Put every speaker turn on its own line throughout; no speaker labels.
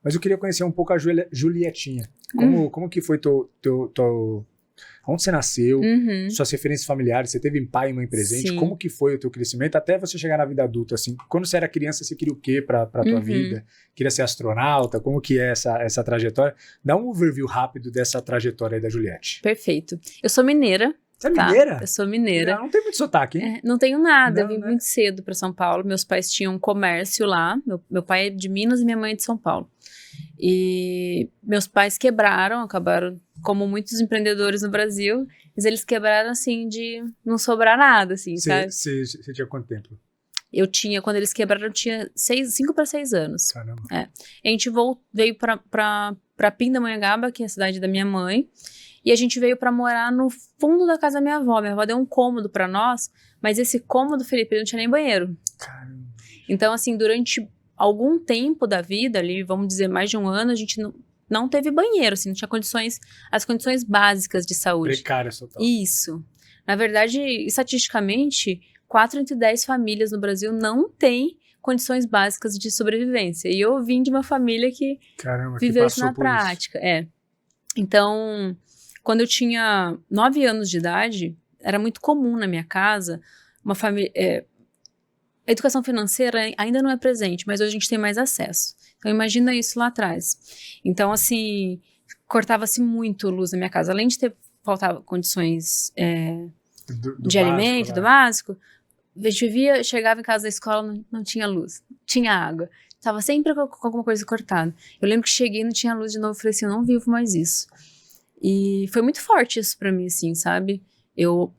Mas eu queria conhecer um pouco a Julietinha. Como que foi onde você nasceu, suas referências familiares, você teve pai e mãe presente,
Sim.
como que foi o teu crescimento, até você chegar na vida adulta, assim, quando você era criança, você queria o quê pra tua vida? Queria ser astronauta? Como que é essa trajetória? Dá um overview rápido dessa trajetória aí da Juliette.
Perfeito. Eu sou mineira.
Você é mineira?
Eu sou mineira.
Não tem muito sotaque, hein?
Não tenho nada,
Não,
eu vim
né?
muito cedo para São Paulo. Meus pais tinham um comércio lá. Meu pai é de Minas e minha mãe é de São Paulo. E meus pais acabaram, como muitos empreendedores no Brasil, mas eles quebraram assim de não sobrar nada, assim, sabe?
Você tinha quanto tempo?
Quando eles quebraram, eu tinha 5 para 6 anos.
Caramba.
A gente veio pra Pindamonhangaba, que é a cidade da minha mãe, e a gente veio pra morar no fundo da casa da minha avó. Minha avó deu um cômodo pra nós, mas esse cômodo, Felipe, não tinha nem banheiro.
Caramba.
Então, assim, durante algum tempo da vida, ali, vamos dizer, mais de um ano, a gente não teve banheiro, assim, não tinha as condições básicas de saúde.
Precária total.
Isso. Na verdade, estatisticamente, 4 entre 10 famílias no Brasil não têm condições básicas de sobrevivência. E eu vim de uma família que viveu isso na prática. Então, quando eu tinha 9 anos de idade, era muito comum na minha casa, uma família... A educação financeira ainda não é presente, mas hoje a gente tem mais acesso. Então, imagina isso lá atrás. Então, assim, cortava-se muito luz na minha casa. Além de faltava condições de alimento, do básico, a gente chegava em casa da escola, não tinha luz, tinha água. Estava sempre com alguma coisa cortada. Eu lembro que cheguei e não tinha luz de novo, falei assim, eu não vivo mais isso. E foi muito forte isso pra mim, assim, sabe? Eu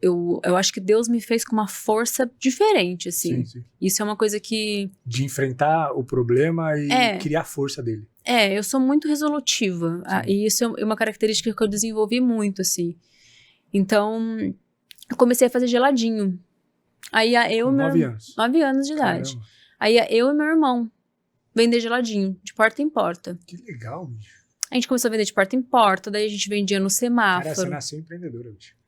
acho que Deus me fez com uma força diferente, assim.
Sim.
Isso é uma coisa que...
De enfrentar o problema e criar a força dele.
Eu sou muito resolutiva. E isso é uma característica que eu desenvolvi muito, assim. Então, eu comecei a fazer geladinho. Aí eu...
9 anos.
9 anos de idade.
Caramba.
Aí eu e meu irmão vender geladinho, de porta em porta.
Que legal, bicho.
A gente começou a vender de porta em porta, daí a gente vendia no semáforo.
Cara, você nasceu empreendedora, bicho.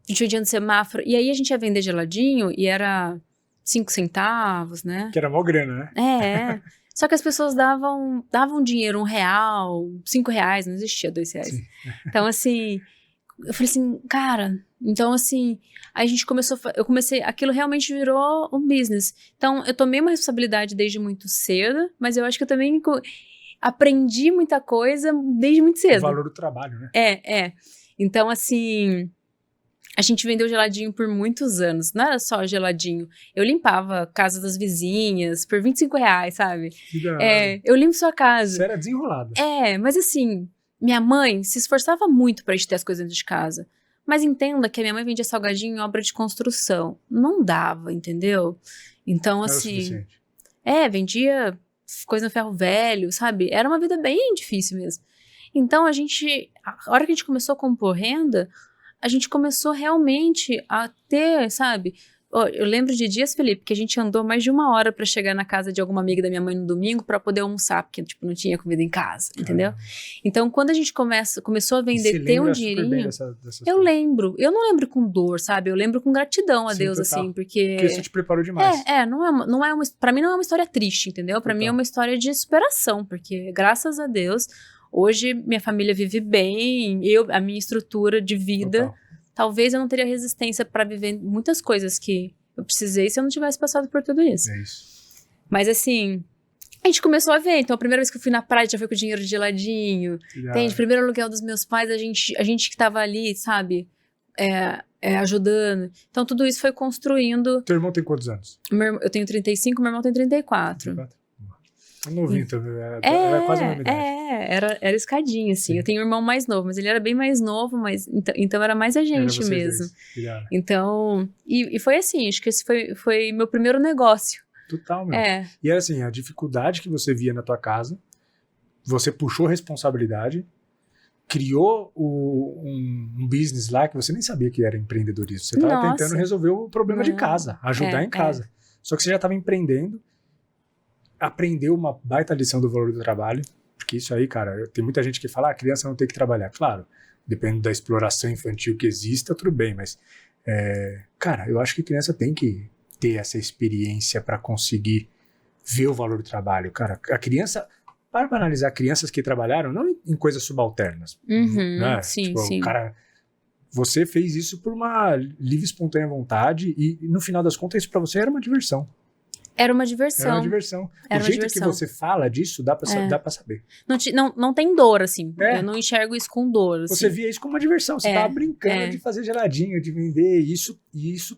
A gente vendia no semáforo, e aí a gente ia vender geladinho, e era 5 centavos, né?
Que era mó grana, né?
Só que as pessoas davam dinheiro, R$1, R$5, não existia R$2.
Sim.
Então, assim, eu falei assim, cara... Então, assim, aí a gente aquilo realmente virou um business. Então, eu tomei uma responsabilidade desde muito cedo, mas eu acho que eu também aprendi muita coisa desde muito cedo.
O valor do trabalho, né?
Então, assim... A gente vendeu geladinho por muitos anos. Não era só geladinho. Eu limpava a casa das vizinhas por R$25, sabe? Eu limpo sua casa.
Você era desenrolada.
Mas assim, minha mãe se esforçava muito pra gente ter as coisas dentro de casa. Mas entenda que a minha mãe vendia salgadinho em obra de construção. Não dava, entendeu? Então, assim... vendia coisa no ferro velho, sabe? Era uma vida bem difícil mesmo. Então, a hora que a gente começou a compor renda... A gente começou realmente a ter, sabe? Eu lembro de dias, Felipe, que a gente andou mais de 1 hora pra chegar na casa de alguma amiga da minha mãe no domingo pra poder almoçar, porque, tipo, não tinha comida em casa, entendeu? Então, quando a gente começou a vender, ter um dinheirinho... Eu lembro. Eu não lembro com dor, sabe? Eu lembro com gratidão a Deus, total. Assim, porque...
Porque isso te preparou demais.
Pra mim não é uma história triste, entendeu? Pra mim é uma história de superação, porque, graças a Deus... Hoje, minha família vive bem, a minha estrutura de vida, total. Talvez eu não teria resistência para viver muitas coisas que eu precisei se eu não tivesse passado por tudo isso.
É isso.
Mas assim, a gente começou a ver. Então, a primeira vez que eu fui na praia, já foi com dinheiro de geladinho. Entende? Primeiro aluguel dos meus pais, a gente que tava ali, sabe, ajudando. Então, tudo isso foi construindo...
Teu irmão tem quantos anos?
Eu tenho 35, meu irmão tem 34.
Novinho também, era quase a mesma idade.
Era escadinha, assim. Sim. Eu tenho um irmão mais novo, mas ele era bem mais novo, mas então era mais a gente mesmo. Então, e foi assim, acho que esse foi meu primeiro negócio.
Total, meu. E era assim, a dificuldade que você via na tua casa, você puxou responsabilidade, criou um business lá que você nem sabia que era empreendedorismo. Você estava tentando resolver o problema de casa, ajudar em casa. Só que você já estava empreendendo, aprendeu uma baita lição do valor do trabalho, porque isso aí, cara, tem muita gente que fala, a criança não tem que trabalhar. Claro, depende da exploração infantil que exista, tudo bem, mas, cara, eu acho que a criança tem que ter essa experiência para conseguir ver o valor do trabalho. Cara, a criança, para analisar crianças que trabalharam não em coisas subalternas. Né?
Sim,
tipo,
sim.
O cara, você fez isso por uma livre, espontânea vontade e no final das contas isso para você era uma diversão.
Era uma diversão.
Era uma diversão.
Era
o
uma
jeito
diversão.
que você fala disso, dá pra saber.
Não tem dor, assim. Eu não enxergo isso com dor. Assim.
Você via isso como uma diversão. Você tava brincando de fazer geladinho, de vender isso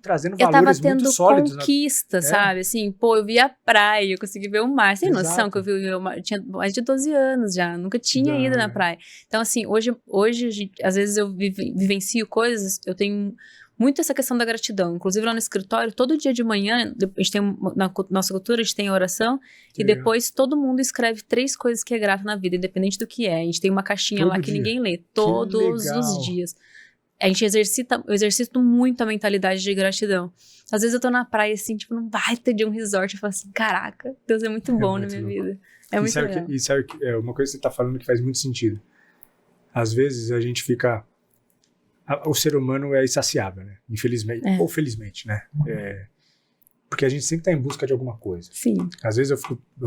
trazendo valores muito sólidos.
Eu tava tendo conquista, sabe? Assim, pô, eu vi a praia, eu consegui ver o mar. Você tem noção que eu vi o mar? Eu tinha mais de 12 anos já, nunca tinha ido na praia. Então, assim, hoje às vezes eu vivencio coisas, eu tenho muito essa questão da gratidão. Inclusive lá no escritório, todo dia de manhã, a gente tem, na nossa cultura, a gente tem a oração, e depois todo mundo escreve 3 coisas que é grato na vida, independente do que é. A gente tem uma caixinha todo lá que ninguém lê, todos os dias. A gente eu exercito muito a mentalidade de gratidão. Às vezes eu tô na praia, assim, tipo, num baita de um resort, eu falo assim, caraca, Deus é muito bom na minha vida. É muito legal.
E sabe que uma coisa que você tá falando que faz muito sentido. Às vezes a gente fica... O ser humano é insaciável, né? Infelizmente. Ou felizmente, né? Porque a gente sempre tá em busca de alguma coisa.
Sim.
Às vezes eu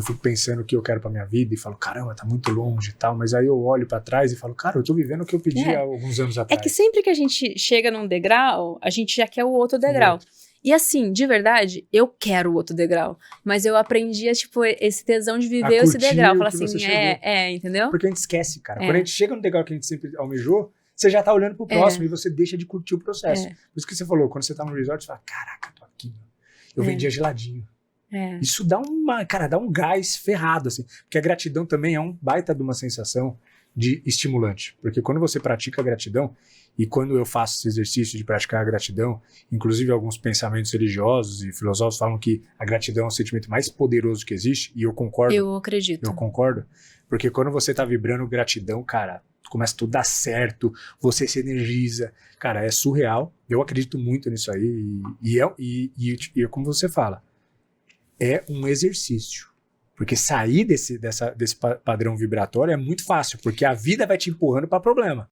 fico pensando o que eu quero pra minha vida e falo, caramba, tá muito longe e tal. Mas aí eu olho pra trás e falo, cara, eu tô vivendo o que eu pedi há alguns anos atrás.
É que sempre que a gente chega num degrau, a gente já quer o outro degrau. E assim, de verdade, eu quero o outro degrau. Mas eu aprendi a, tipo, esse tesão de viver esse degrau. Falar assim, entendeu?
Porque a gente esquece, cara. Quando a gente chega no degrau que a gente sempre almejou, você já tá olhando pro próximo e você deixa de curtir o processo. Por isso que você falou, quando você tá no resort, você fala, caraca, tô aqui, meu. Eu vendia geladinho. Isso dá um gás ferrado, assim. Porque a gratidão também é um baita de uma sensação de estimulante. Porque quando você pratica a gratidão, e quando eu faço esse exercício de praticar a gratidão, inclusive alguns pensamentos religiosos e filosóficos falam que a gratidão é o sentimento mais poderoso que existe, e eu concordo.
Eu acredito.
Eu concordo. Porque quando você tá vibrando gratidão, cara, começa tudo a dar certo, você se energiza. Cara, é surreal. Eu acredito muito nisso aí. E como você fala, é um exercício. Porque sair desse padrão vibratório é muito fácil, porque a vida vai te empurrando para problema.